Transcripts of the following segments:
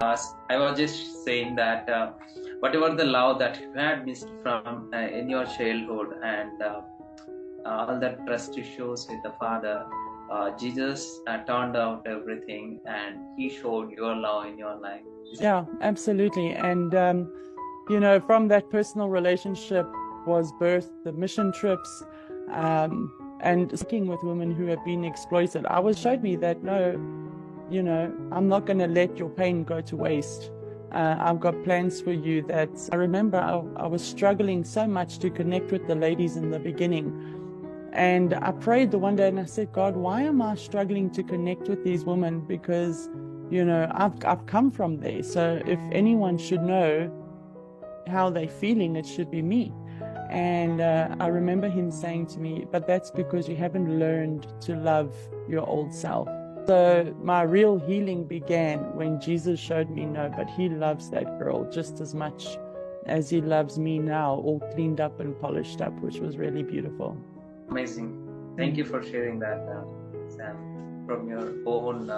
I was just saying that whatever the love that you had missed from in your childhood and all the trust issues with the Father, Jesus turned out everything and He showed your love in your life. Yeah, absolutely. And, from that personal relationship was birthed the mission trips, and working with women who have been exploited. Showed me that, no, I'm not going to let your pain go to waste. I've got plans for you. That I remember I was struggling so much to connect with the ladies in the beginning. And I prayed the one day and I said, God, why am I struggling to connect with these women? Because, I've come from there. So if anyone should know how they're feeling, it should be me. And I remember him saying to me, but that's because you haven't learned to love your old self. So my real healing began when Jesus showed me, no, but he loves that girl just as much as he loves me now, all cleaned up and polished up, which was really beautiful. Amazing. Thank you for sharing that, Sam, from your own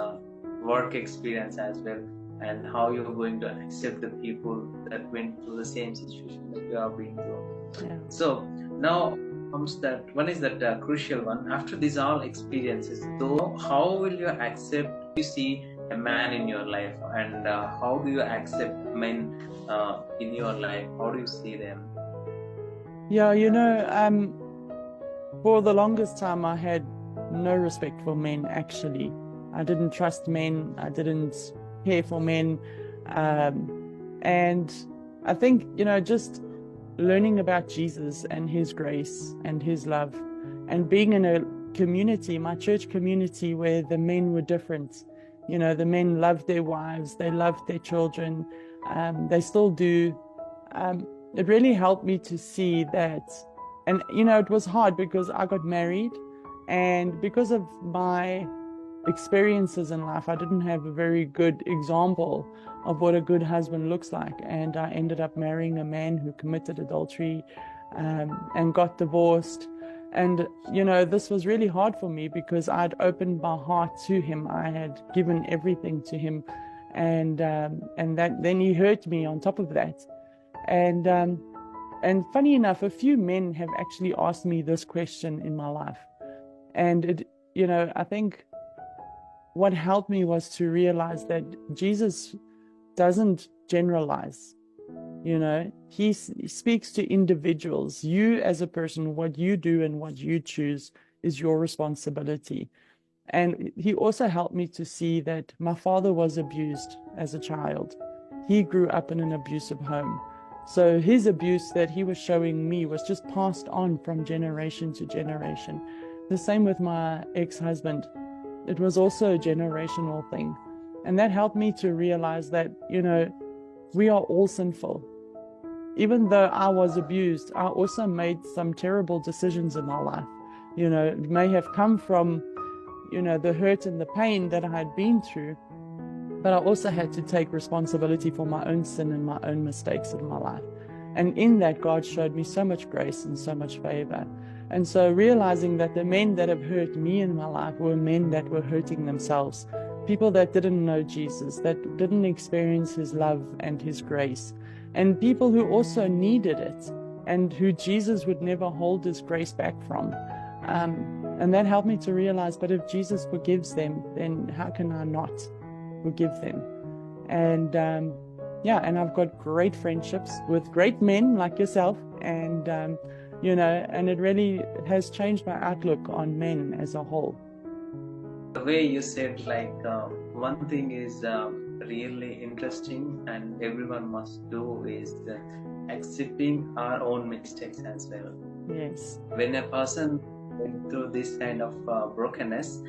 work experience as well, and how you're going to accept the people that went through the same situation that you are being through. Yeah. So now comes that one is that crucial one. After these all experiences, though, how will you accept you see a man in your life, and how do you accept men in your life? How do you see them? Yeah, for the longest time, I had no respect for men, actually. I didn't trust men. I didn't care for men. And I think, just learning about Jesus and his grace and his love and being in a community, my church community, where the men were different. The men loved their wives. They loved their children. They still do. It really helped me to see that. And, it was hard because I got married, and because of my experiences in life, I didn't have a very good example of what a good husband looks like. And I ended up marrying a man who committed adultery and got divorced. And, this was really hard for me because I'd opened my heart to him. I had given everything to him. And then he hurt me on top of that. And funny enough, a few men have actually asked me this question in my life. And I think what helped me was to realize that Jesus doesn't generalize. He speaks to individuals. You as a person, what you do and what you choose is your responsibility. And he also helped me to see that my father was abused as a child. He grew up in an abusive home. So his abuse that he was showing me was just passed on from generation to generation. The same with my ex-husband. It was also a generational thing. And that helped me to realize that, we are all sinful. Even though I was abused, I also made some terrible decisions in my life. It may have come from, the hurt and the pain that I had been through, but I also had to take responsibility for my own sin and my own mistakes in my life. And in that, God showed me so much grace and so much favor. And so realizing that the men that have hurt me in my life were men that were hurting themselves, people that didn't know Jesus, that didn't experience his love and his grace, and people who also needed it and who Jesus would never hold his grace back from. And that helped me to realize, but if Jesus forgives them, then how can I not forgive them? And and I've got great friendships with great men like yourself, and and it really has changed my outlook on men as a whole. The way you said, one thing is really interesting and everyone must do is accepting our own mistakes as well. Yes. When a person went through this kind of brokenness,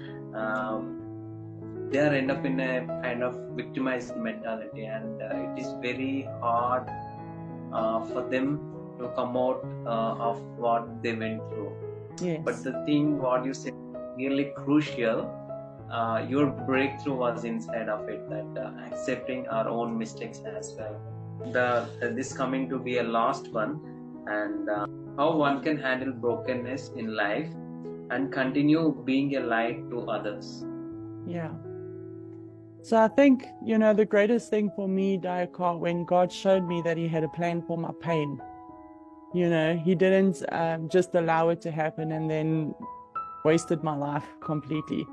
they are end up in a kind of victimized mentality, and it is very hard for them to come out of what they went through. Yes. But the thing what you said really crucial, your breakthrough was inside of it, that accepting our own mistakes as well. This coming to be a last one, and how one can handle brokenness in life and continue being a light to others. Yeah. So I think, the greatest thing for me, Diakar, when God showed me that he had a plan for my pain, he didn't just allow it to happen and then wasted my life completely.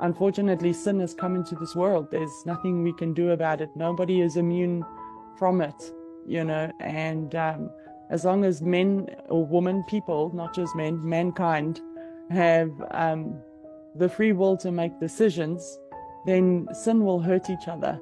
Unfortunately, sin has come into this world. There's nothing we can do about it. Nobody is immune from it, and as long as men or women, people, not just men, mankind, have the free will to make decisions, then sin will hurt each other.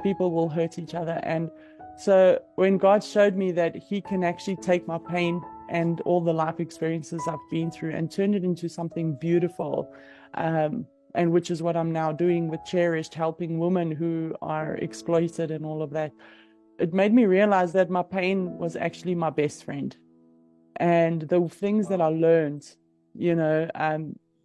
People will hurt each other. And so when God showed me that he can actually take my pain and all the life experiences I've been through and turn it into something beautiful, and which is what I'm now doing with Cherished, helping women who are exploited and all of that, it made me realize that my pain was actually my best friend. And the things that I learned,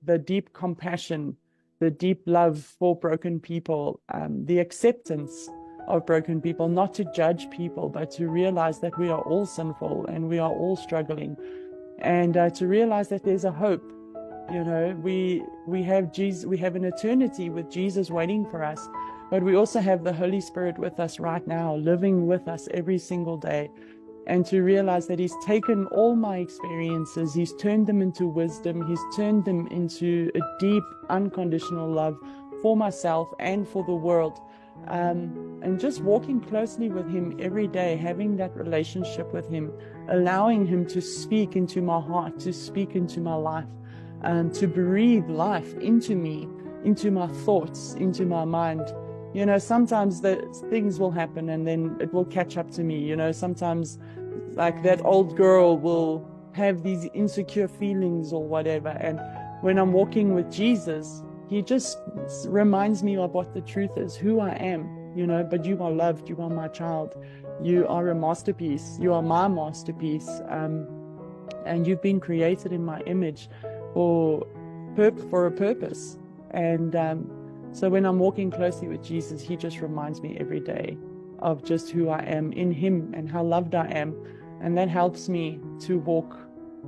the deep compassion, the deep love for broken people, the acceptance of broken people, not to judge people, but to realize that we are all sinful and we are all struggling, and to realize that there's a hope. We have Jesus, we have an eternity with Jesus waiting for us, but we also have the Holy Spirit with us right now, living with us every single day. And to realize that he's taken all my experiences, he's turned them into wisdom, he's turned them into a deep, unconditional love for myself and for the world. And just walking closely with him every day, having that relationship with him, allowing him to speak into my heart, to speak into my life, to breathe life into me, into my thoughts, into my mind. Sometimes the things will happen and then it will catch up to me. Sometimes like that old girl will have these insecure feelings or whatever. And when I'm walking with Jesus, he just reminds me of what the truth is, who I am, but you are loved, you are my child, you are a masterpiece, you are my masterpiece, and you've been created in my image for a purpose. And so when I'm walking closely with Jesus, he just reminds me every day of just who I am in him and how loved I am. And that helps me to walk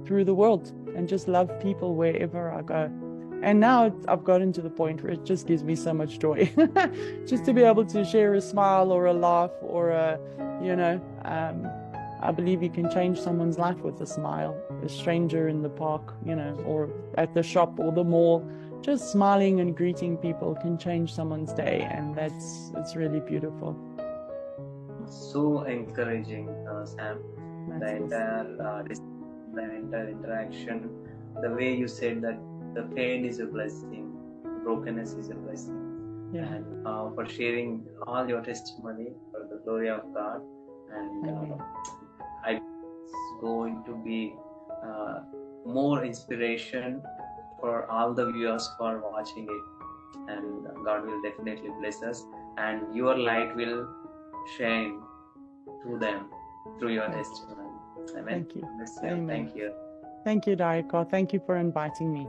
through the world and just love people wherever I go. And now I've gotten to the point where it just gives me so much joy just to be able to share a smile or a laugh or I believe you can change someone's life with a smile. A stranger in the park, or at the shop or the mall, just smiling and greeting people can change someone's day, and it's really beautiful. So encouraging, Sam. The entire interaction, the way you said that the pain is a blessing, brokenness is a blessing, Yeah. and for sharing all your testimony for the glory of God. And it's going to be more inspiration for all the viewers who are watching it, and God will definitely bless us, and your light will shine through them, through your testimony. Amen. Thank you. Bless you. Amen. Thank you. Thank you, Diakar. Thank you for inviting me.